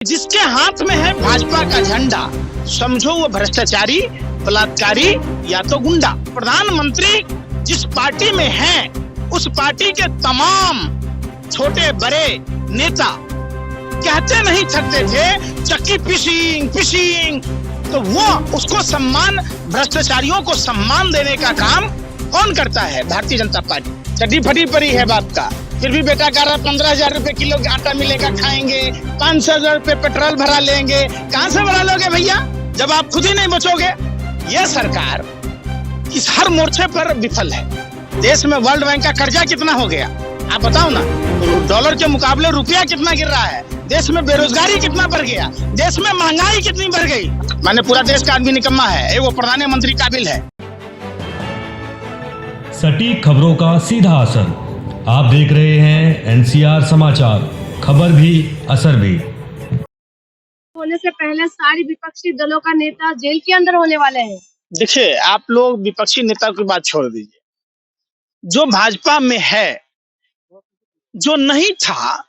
जिसके हाथ में है भाजपा का झंडा, समझो वो भ्रष्टाचारी, बलात्कारी या तो गुंडा। प्रधानमंत्री जिस पार्टी में है उस पार्टी के तमाम छोटे बड़े नेता कहते नहीं थकते थे चक्की पिशिंग पिशिंग, तो वो उसको सम्मान, भ्रष्टाचारियों को सम्मान देने का काम कौन करता है? भारतीय जनता पार्टी। चड्डी फटी पड़ी है बाप का, फिर भी बेटा कह रहा 15,000 रुपए किलो आटा मिलेगा, खाएंगे, 500 रुपए पेट्रोल भरा लेंगे। कहां से भरा लोगे भैया जब आप खुद ही नहीं बचोगे? यह सरकार इस हर मोर्चे पर विफल है। देश में वर्ल्ड बैंक का कर्जा कितना हो गया आप बताओ ना, डॉलर के मुकाबले रुपया कितना गिर रहा है, देश में बेरोजगारी कितना बढ़ गया, देश में महंगाई कितनी बढ़ गई। माने पूरा देश का आदमी निकम्मा है, वो प्रधानमंत्री काबिल है। सटीक खबरों का सीधा असर, आप देख रहे हैं एनसीआर समाचार, खबर भी असर भी। होने से पहले सारी विपक्षी दलों का नेता जेल के अंदर होने वाले हैं। देखिए, आप लोग विपक्षी नेता की बात छोड़ दीजिए, जो भाजपा में है, जो नहीं था,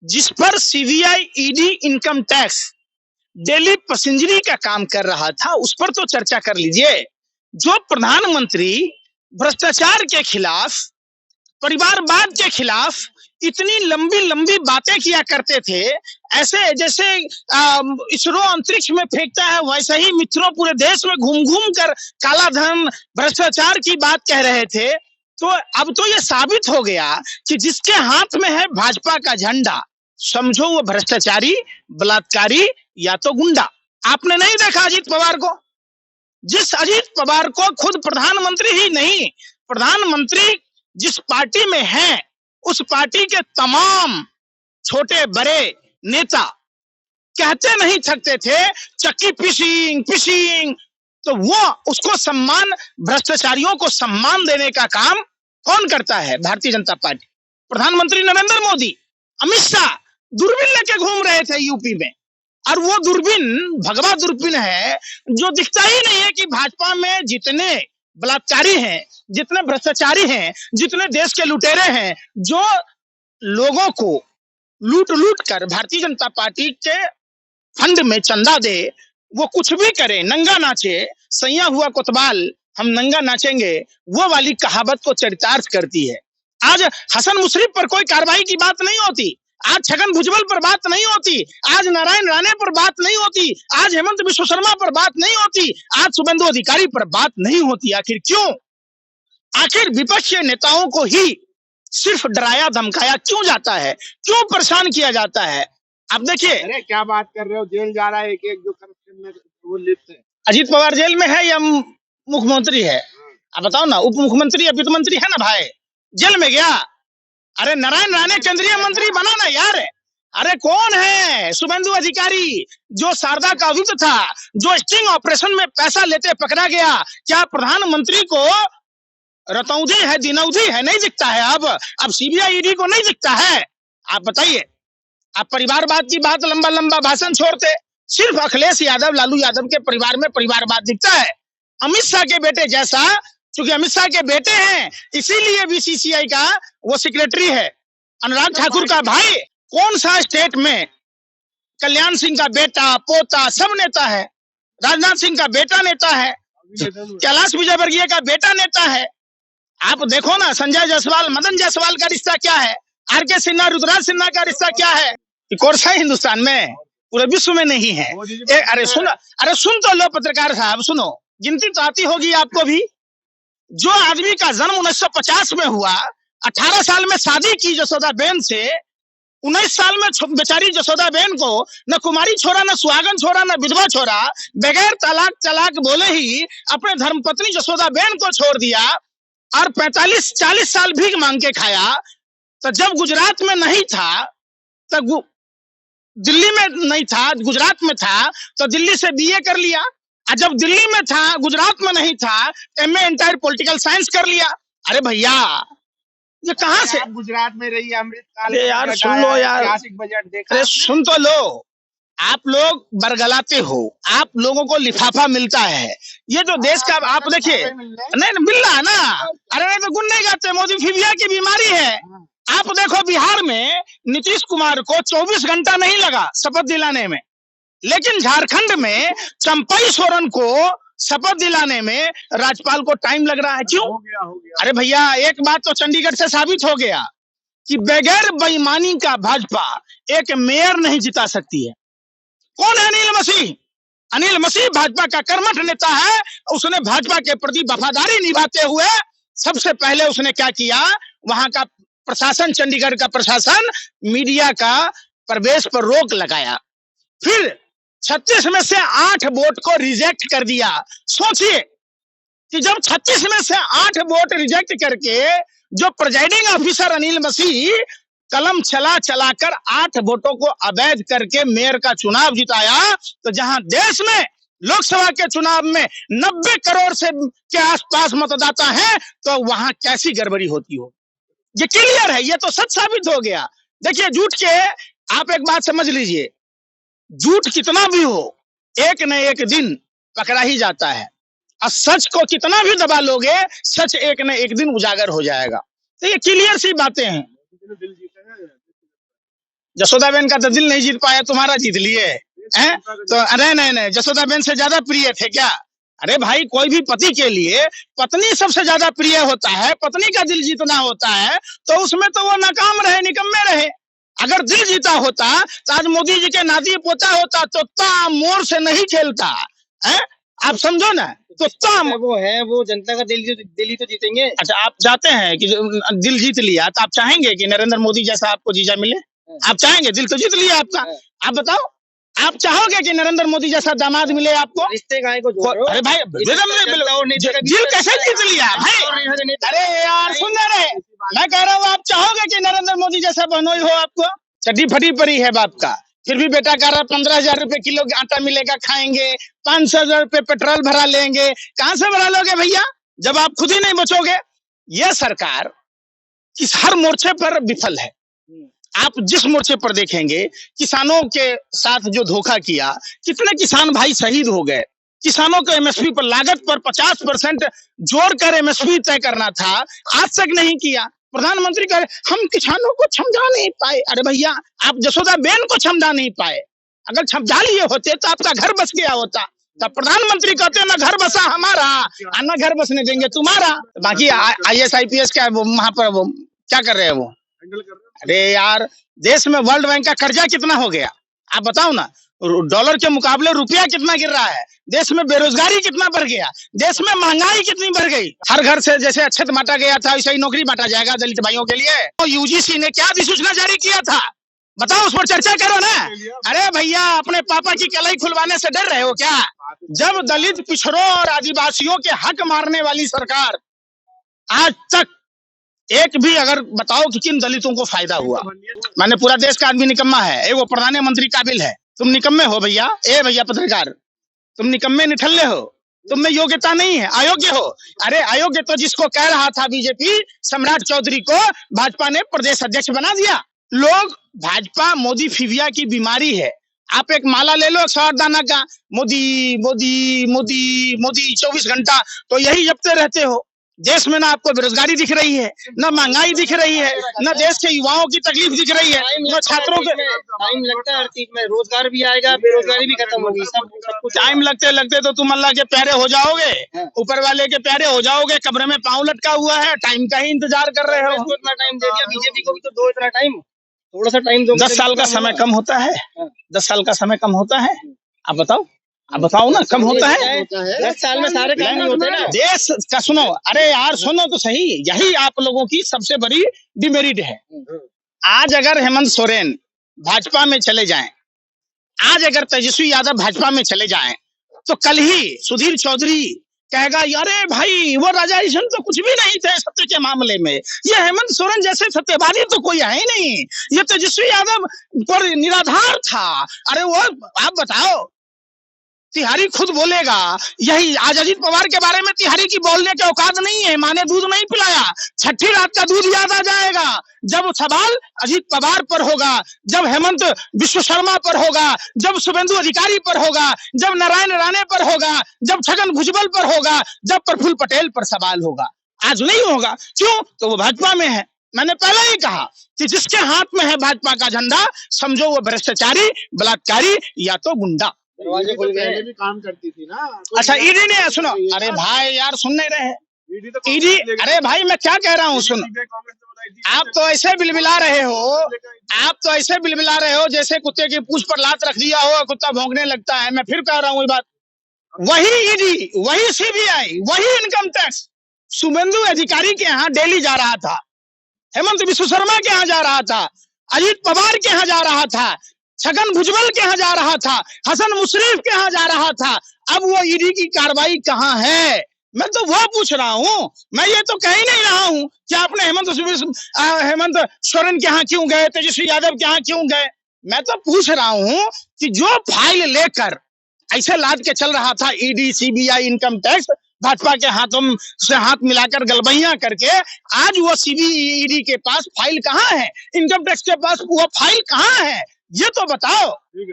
जिस पर CBI, ED, income tax daily पैसेंजरी का काम कर रहा था, उस पर तो चर्चा कर लीजिए। जो प्रधानमंत्री भ्रष्टाचार के खिलाफ, परिवारवाद के खिलाफ इतनी लंबी लंबी बातें किया करते थे, ऐसे जैसे इसरो अंतरिक्ष में फेंकता है वैसे ही मित्रों पूरे देश में घूम घूम कर काला धन, भ्रष्टाचार की बात कह रहे थे। तो अब तो ये साबित हो गया कि जिसके हाथ में है भाजपा का झंडा, समझो वो भ्रष्टाचारी, बलात्कारी या तो गुंडा। आपने नहीं देखा अजीत पवार को? जिस अजीत पवार को खुद प्रधानमंत्री ही नहीं, प्रधानमंत्री जिस पार्टी में है उस पार्टी के तमाम छोटे बड़े नेता कहते नहीं थकते थे चक्की पिशिंग पिशिंग, तो वो उसको सम्मान, भ्रष्टाचारियों को सम्मान देने का काम कौन करता है? भारतीय जनता पार्टी। प्रधानमंत्री नरेंद्र मोदी, अमित शाह दूरबीन लेके घूम रहे थे यूपी में, और वो दूरबीन भगवा दूरबीन है जो दिखता ही नहीं है कि भाजपा में जितने बलात्कारी हैं, जितने भ्रष्टाचारी हैं, जितने देश के लुटेरे हैं, जो लोगों को लूट लूट कर भारतीय जनता पार्टी के फंड में चंदा दे, वो कुछ भी करे, नंगा नाचे, सैया हुआ कोतवाल हम नंगा नाचेंगे, वो वाली कहावत को चरितार्थ करती है। आज हसन मुशर्रफ पर कोई कार्रवाई की बात नहीं होती, आज छगन भुजबल पर बात नहीं होती, आज नारायण राणे पर बात नहीं होती, आज हेमंत बिश्व शर्मा पर बात नहीं होती, आज शुभेंदु अधिकारी पर बात नहीं होती। आखिर क्यों? आखिर विपक्षी नेताओं को ही सिर्फ डराया धमकाया क्यों जाता है, क्यों परेशान किया जाता है? अब देखिए, अरे क्या बात कर रहे हो, जेल जा रहा है एक जो करप्शन में वो लिप्त है। अजीत पवार जेल में है या मुख्यमंत्री है? अब बताओ ना, उप मुख्यमंत्री या वित्त मंत्री है ना भाई, जेल में गया। अरे नारायण राणे केंद्रीय मंत्री बना ना यार। अरे कौन है शुभेंदु अधिकारी जो शारदा का अभियुक्त था, जो स्टिंग ऑपरेशन में पैसा लेते पकड़ा गया? क्या प्रधानमंत्री को रतौंधी है, दिनौधी है, नहीं दिखता है? अब सीबीआई, ईडी को नहीं दिखता है? आप बताइए, आप परिवारवाद की बात लंबा लंबा भाषण छोड़ते, सिर्फ अखिलेश यादव, लालू यादव के परिवार में परिवारवाद दिखता है। अमित शाह के बेटे जैसा, क्योंकि अमित शाह के बेटे हैं इसीलिए बीसीसीआई का वो सेक्रेटरी है। अनुराग ठाकुर का भाई कौन सा स्टेट में, कल्याण सिंह का बेटा, पोता सब नेता है, राजनाथ सिंह का बेटा नेता है, कैलाश विजयवर्गीय का बेटा नेता है। आप देखो ना, संजय जायसवाल, मदन जायसवाल का रिश्ता क्या है, आर.के. सिन्हा, रुद्रराज सिन्हा का रिश्ता क्या है? कौन सा हिंदुस्तान में, पूरे विश्व में नहीं है। अरे सुन तो लो पत्रकार साहब, सुनो, गिनती तो आती होगी आपको भी। जो आदमी का जन्म 1950 में हुआ, 18 साल में शादी की जसोदा बेन से, 19 साल में बेचारी जसोदा बेन को न कुमारी छोड़ा, न सुहागन छोड़ा, न विधवा छोड़ा, बगैर तलाक बोले ही अपने धर्मपत्नी जसोदा बेन को छोड़ दिया, और 45-40 साल भीख मांग के खाया। तो जब गुजरात में नहीं था, तब दिल्ली में नहीं था, गुजरात में था तो दिल्ली से बीए कर लिया, और जब दिल्ली में था, गुजरात में नहीं था, एमए एंटायर पॉलिटिकल साइंस कर लिया। अरे भैया, ये कहां से? गुजरात में रही, अमृतकाल यार सुन लो यार, ऐतिहासिक बजट देखा। अरे सुन तो लो, आप लोग बरगलाते हो, आप लोगों को लिफाफा मिलता है, ये जो देश का, आप देखिए, नहीं मिल रहा है ना। अरे नहीं तो गुन नहीं गाते, मोदी फिविया की बीमारी है, आप देखो बिहार में नीतीश कुमार को 24 घंटा नहीं लगा शपथ दिलाने में, लेकिन झारखंड में चंपई सोरेन को शपथ दिलाने में राज्यपाल को टाइम लग रहा है। क्यों? हो गया अरे भैया, एक बात तो चंडीगढ़ से साबित हो गया कि बगैर बेईमानी का भाजपा एक मेयर नहीं जिता सकती है। कौन है? अनिल मसीह। अनिल मसीह भाजपा का कर्मठ नेता है। उसने भाजपा के प्रति वफादारी निभाते हुए सबसे पहले उसने क्या किया, वहां का प्रशासन, चंडीगढ़ का प्रशासन, मीडिया का प्रवेश पर रोक लगाया। फिर 36 में से 8 वोट को रिजेक्ट कर दिया। सोचिए कि जब 36 में से 8 वोट रिजेक्ट करके जो प्रिजाइडिंग ऑफिसर अनिल मसीह कलम चलाकर 8 वोटों को अवैध करके मेयर का चुनाव जिताया, तो जहां देश में लोकसभा के चुनाव में 90 करोड़ से के आसपास मतदाता हैं, तो वहां कैसी गड़बड़ी होती हो? ये क्लियर है, ये तो सच साबित हो गया। देखिए, झूठ के आप एक बात समझ लीजिए, झूठ कितना भी हो एक न एक दिन पकड़ा ही जाता है, और सच को कितना भी दबा लोगे, सच एक न एक दिन उजागर हो जाएगा। तो ये क्लियर सी बातें हैं। दिल जीते हैं। जसोदाबेन का तो दिल नहीं जीत पाया, तुम्हारा जीत लिए हैं? तो अरे नहीं, जसोदाबेन से ज्यादा प्रिय थे क्या? अरे भाई, कोई भी पति के लिए पत्नी सबसे ज्यादा प्रिय होता है, पत्नी का दिल जीतना होता है, तो उसमें तो वो नाकाम रहे, निकम्मे रहे। अगर दिल जीता होता तो आज मोदी जी के नाती पोता होता, तो मोर से नहीं खेलता है। आप समझो ना, तो वो जनता का दिल ही तो जीतेंगे। अच्छा, आप चाहते हैं कि दिल जीत लिया, तो आप चाहेंगे कि नरेंद्र मोदी जैसा आपको जीजा मिले? आप चाहेंगे? दिल तो जीत लिया आपका। आप बताओ, आप चाहोगे कि नरेंद्र मोदी जैसा दामाद मिले आपको? रिश्ते गाय को जोड़ो। अरे भाई, दिल कैसे जीत लिया भाई? अरे यार, सुन रहे, मैं कह रहा हूँ, आप चाहोगे कि नरेंद्र मोदी जैसा बहनोई हो आपको? चड्डी फटी पड़ी है बाप का, फिर भी बेटा कह रहा 15,000 रुपए किलो आटा मिलेगा, खाएंगे, 500 रुपए पेट्रोल भरा लेंगे। कहां से भरा लोगे भैया, जब आप खुद ही नहीं बचोगे? यह सरकार किस हर मोर्चे पर विफल है। आप जिस मोर्चे पर देखेंगे, किसानों के साथ जो धोखा किया, कितने किसान भाई शहीद हो गए। किसानों को एमएसपी पर, लागत पर 50% जोड़कर एमएसपी तय करना था, आज तक नहीं किया। प्रधानमंत्री कह रहे हम किसानों को समझा नहीं पाए। अरे भैया, आप जसोदाबेन को समझा नहीं पाए। अगर समझा लिए होते तो आपका घर बस गया होता। तब प्रधानमंत्री कहते ना घर बसा हमारा, ना घर बसने देंगे तुम्हारा। बाकी IAS IPS क्या वहां पर वो क्या कर रहे हैं? वो अरे यार, देश में वर्ल्ड बैंक का कर्जा कितना हो गया, आप बताओ ना। डॉलर के मुकाबले रुपया कितना गिर रहा है, देश में बेरोजगारी कितना बढ़ गया, देश में महंगाई कितनी बढ़ गई। हर घर से जैसे अच्छत बांटा गया था, वैसे ही नौकरी बांटा जाएगा दलित भाइयों के लिए। तो UGC ने क्या अधिसूचना जारी किया था, बताओ, उस पर चर्चा करो ना। अरे भैया, अपने पापा की कलाई खुलवाने से डर रहे हो क्या? जब दलित, पिछड़ों और आदिवासियों के हक मारने वाली सरकार, आज तक एक भी अगर बताओ कि किन दलितों को फायदा हुआ? मैंने पूरा देश का आदमी निकम्मा है, वो प्रधानमंत्री काबिल है, तुम निकम्मे हो भैया। ए भैया पत्रकार, तुम निकम्मे निठल्ले हो, तुम में योग्यता नहीं है, अयोग्य हो। अरे अयोग्य तो जिसको कह रहा था बीजेपी, सम्राट चौधरी को भाजपा ने प्रदेश अध्यक्ष बना दिया। लोग भाजपा मोदी फिविया की बीमारी है। आप एक माला ले लो 108 दाना का, मोदी मोदी मोदी मोदी 24 घंटा, तो यही जपते रहते हो। देश में ना आपको बेरोजगारी दिख रही है, ना महंगाई दिख रही है, ना देश के युवाओं की तकलीफ दिख रही है, ना छात्रों के। टाइम लगता है हर चीज में, रोजगार भी आएगा, बेरोजगारी भी खत्म होगी, सब कुछ। टाइम लगते लगते तो तुम अल्लाह के प्यारे हो जाओगे, ऊपर वाले के प्यारे हो जाओगे। कब्र में पांव लटका हुआ है, टाइम का ही इंतजार कर रहे हो। इतना टाइम दे दिया बीजेपी को भी, तो दो इतना टाइम, थोड़ा सा टाइम दो। 10 साल का समय कम होता है? 10 साल का समय कम होता है? आप बताओ, आप बताओ ना, कम होता है? 10 साल में सारे काम नहीं होते ना। देश का सुनो, अरे यार सुनो तो सही, यही आप लोगों की सबसे बड़ी डिमेरिट है। आज अगर हेमंत सोरेन भाजपा में चले जाएं, आज अगर तेजस्वी यादव भाजपा में चले जाएं, तो कल ही सुधीर चौधरी कहेगा अरे भाई वो राजा ईशन तो कुछ भी नहीं थे सत्य के मामले में, ये हेमंत सोरेन जैसे सत्यवादी तो कोई है ही नहीं, ये तेजस्वी यादव पर निराधार था। अरे वो आप बताओ, तिहारी खुद बोलेगा यही। आज अजीत पवार के बारे में तिहारी की बोलने के औकात नहीं है, माँ ने दूध नहीं पिलाया, छठी रात का दूध याद आ जाएगा जब सवाल अजीत पवार पर होगा, जब हेमंत विश्व शर्मा पर होगा, जब शुभेंदु अधिकारी पर होगा, जब नारायण राणे पर होगा, जब छगन भुजबल पर होगा, जब प्रफुल्ल पटेल पर सवाल होगा। आज नहीं होगा, क्यों? तो वो भाजपा में है। मैंने पहले ही कहा कि जिसके हाथ में है भाजपा का झंडा, समझो वो भ्रष्टाचारी, बलात्कारी या तो गुंडा। दरवाजे खुल गए। पहले भी काम करती थी ना। अच्छा, ईडी ने, सुनो, अरे भाई यार सुन नहीं रहे हैं ईडी। अरे भाई मैं क्या कह रहा हूँ, सुनो, आप तो ऐसे बिलबिला रहे हो, जैसे कुत्ते की पूंछ पर लात रख दिया हो, कुत्ता भौंकने लगता है। मैं फिर कह रहा हूँ ये बात, वही ईडी, वही सीबीआई, वही इनकम टैक्स शुभेंदु अधिकारी के यहाँ डेली जा रहा था, हेमंत विश्व शर्मा के यहाँ जा रहा था, अजीत पवार के यहाँ जा रहा था, छगन भुजबल के यहाँ जा रहा था, हसन मुशर्रफ के यहाँ जा रहा था। अब वो ईडी की कार्रवाई कहाँ है? मैं तो वो पूछ रहा हूँ। मैं ये तो कह ही नहीं रहा हूँ कि आपने हेमंत सोरेन के यहाँ क्यों गए, तेजस्वी यादव के यहाँ क्यों गए। मैं तो पूछ रहा हूँ कि जो फाइल लेकर ऐसे लाद के चल रहा था ED, CBI, income tax, Bhajpa के हाथों से हाथ मिलाकर गलबैया करके, आज वो सीबीआई के पास फाइल कहाँ है, इनकम टैक्स के पास वो फाइल कहाँ है, ये तो बताओ।